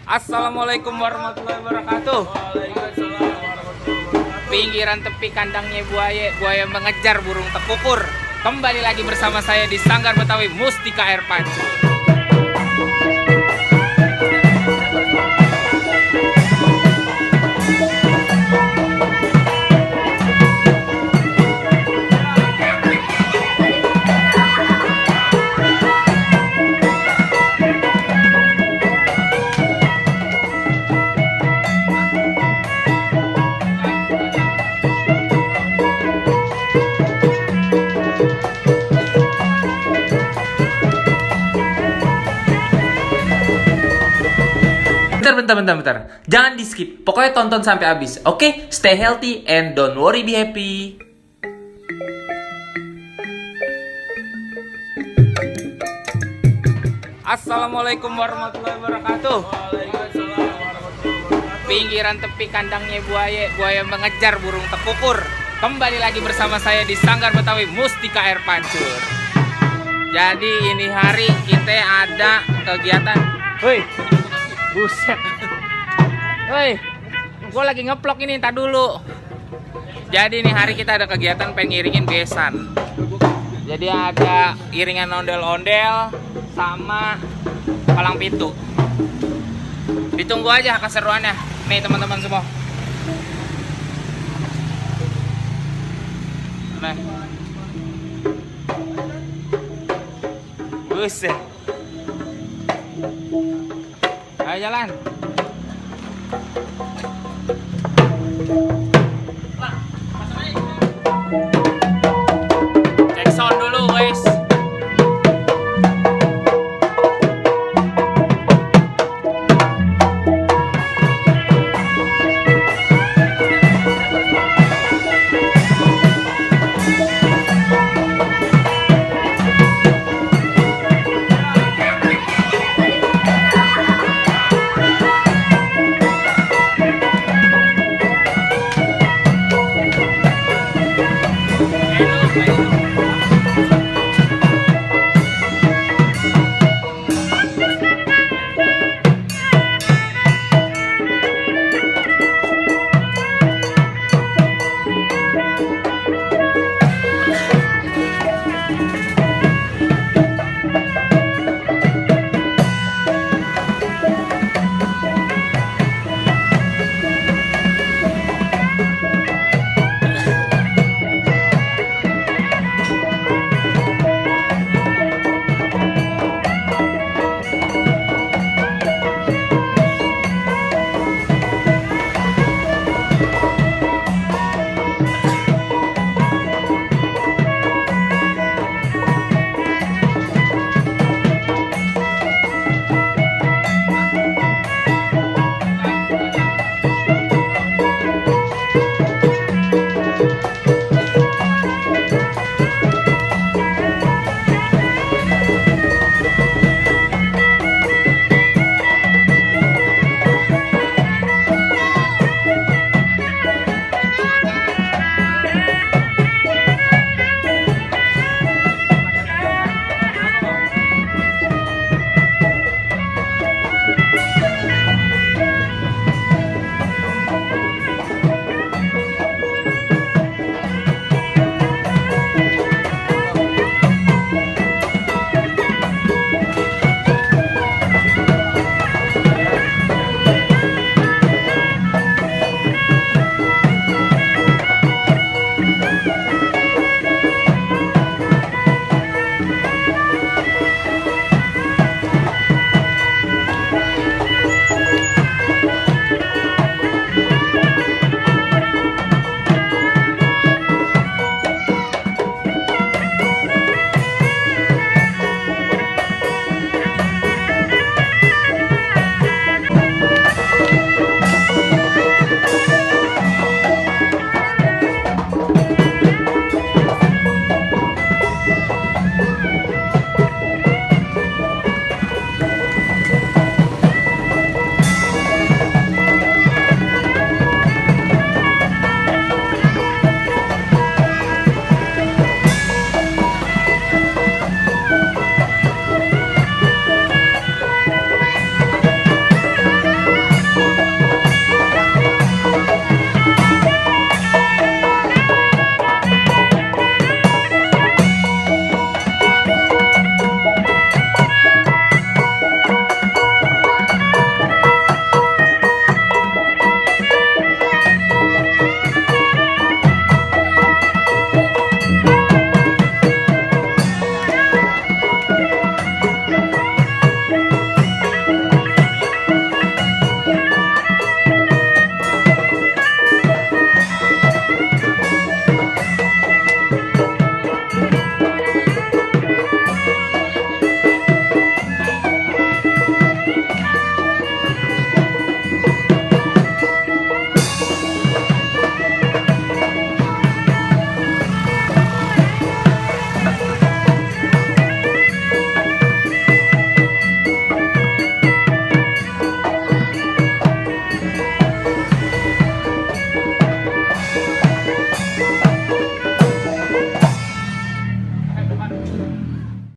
Assalamualaikum warahmatullahi wabarakatuh. Pinggiran tepi kandangnya buaya mengejar burung tekukur. Kembali lagi bersama saya di Sanggar Betawi Mustika Air Pancur. Bentar. Jangan di skip. Pokoknya tonton sampai habis. Oke? Stay healthy and don't worry, be happy. Assalamualaikum warahmatullahi wabarakatuh. Pinggiran tepi kandangnya buaya mengejar burung tekukur. Kembali lagi bersama saya di Sanggar Betawi Mustika Air Pancur. Jadi ini hari kita ada kegiatan. Woi, buset. Woi, gue lagi ngeplok ini, tak dulu. Jadi ini hari kita ada kegiatan pengen ngiringin besan. Jadi ada iringan ondel-ondel sama palang pintu. Ditunggu aja keseruannya. Nih teman-teman semua. Nah. Buset. Ayo jalan. Cek sound dulu guys.